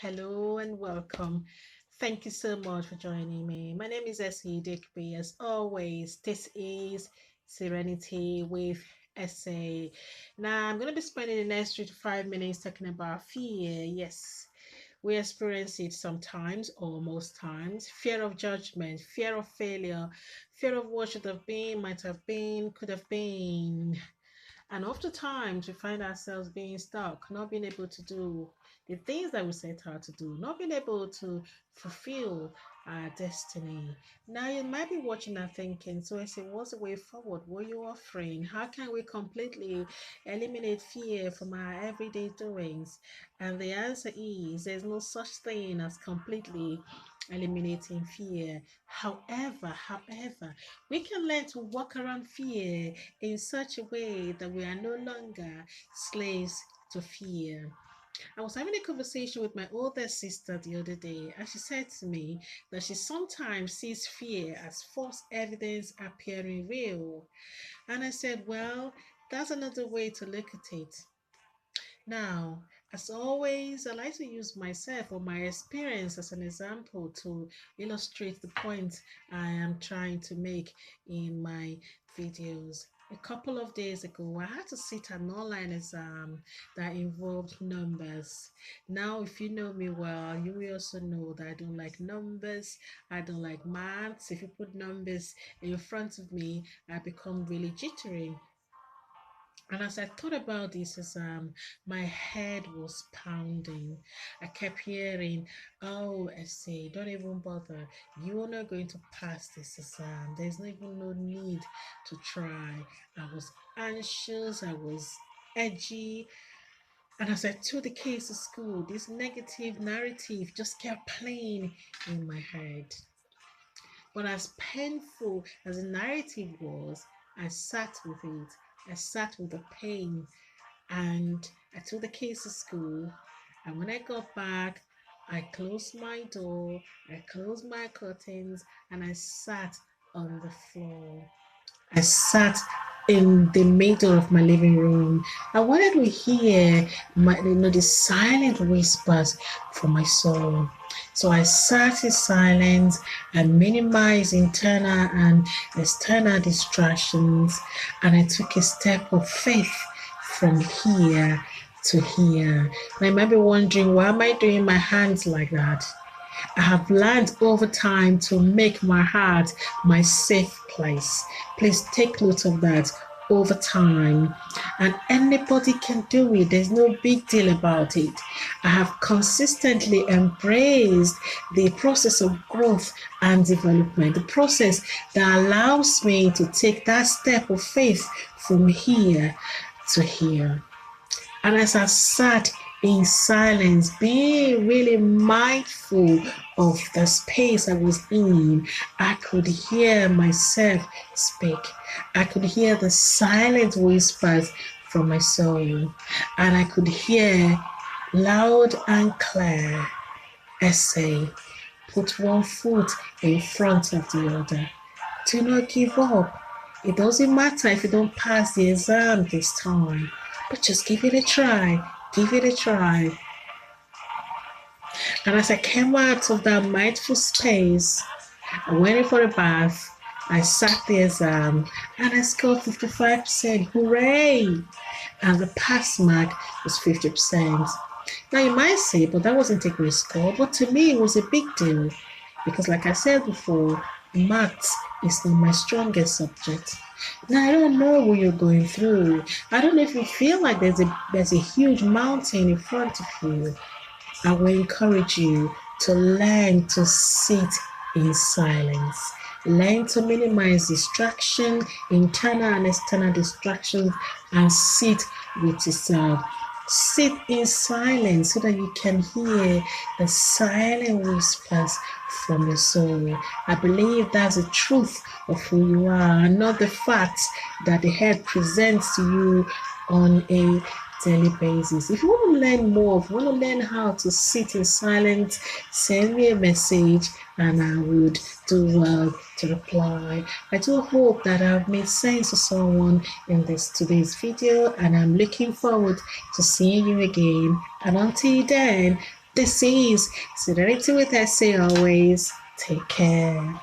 Hello and welcome. Thank you so much for joining me. My name is Essie Digby. As always, this is Serenity with Essay. Now, I'm going to be spending the next 3 to 5 minutes talking about fear. Yes, we experience it sometimes or most times. Fear of judgment, fear of failure, fear of what should have been, might have been, could have been. And oftentimes we find ourselves being stuck, not being able to do the things that we set out to do, not being able to fulfill our destiny. Now you might be watching and thinking, so I say, what's the way forward? What are you offering? How can we completely eliminate fear from our everyday doings? And the answer is there's no such thing as completely eliminating fear. However, we can learn to walk around fear in such a way that we are no longer slaves to fear. I was having a conversation with my older sister the other day, and she said to me that she sometimes sees fear as false evidence appearing real. And I said, well, that's another way to look at it. Now, as always, I like to use myself or my experience as an example to illustrate the point I am trying to make in my videos. A couple of days ago, I had to sit an online exam that involved numbers. Now, if you know me well, you will also know that I don't like numbers. I don't like maths. If you put numbers in front of me, I become really jittery. And as I thought about this exam, my head was pounding. I kept hearing, oh, essay, don't even bother. You're not going to pass this exam. There's not even no need to try. I was anxious, I was edgy. And as I took the case to school, this negative narrative just kept playing in my head. But as painful as the narrative was, I sat with it. I sat with the pain and I took the case to school. And when I got back, I closed my door, I closed my curtains, and I sat on the floor. I sat in the middle of my living room. I wanted to hear the silent whispers from my soul. So I sat in silence and minimized internal and external distractions, and I took a step of faith from here to here. And I might be wondering, why am I doing my hands like that? I have learned over time to make my heart my safe place. Please take note of that over time. And anybody can do it. There's no big deal about it. I have consistently embraced the process of growth and development, the process that allows me to take that step of faith from here to here. And as I sat in silence, being really mindful of the space I was in, I could hear myself speak. I could hear the silent whispers from my soul. And I could hear loud and clear, essay, put one foot in front of the other. Do not give up. It doesn't matter if you don't pass the exam this time, but just give it a try. Give it a try. And as I came out of that mindful space, I went in for a bath. I sat the exam and I scored 55%. Hooray! And the pass mark was 50%. Now you might say, but that wasn't a great score. But to me, it was a big deal because, like I said before, maths is not my strongest subject. Now I don't know what you're going through. I don't know if you feel like there's a huge mountain in front of you. I will encourage you to learn to sit in silence. Learn to minimize distraction, internal and external distractions, and sit with yourself. Sit in silence so that you can hear the silent whispers from your soul. I believe that's the truth of who you are, not the facts that the head presents to you on a daily basis. If you want to learn more, if you want to learn how to sit in silence, send me a message and I would do well to reply. I do hope that I've made sense to someone in this today's video, and I'm looking forward to seeing you again. And until then, This is Serenity with Essay always. Take care.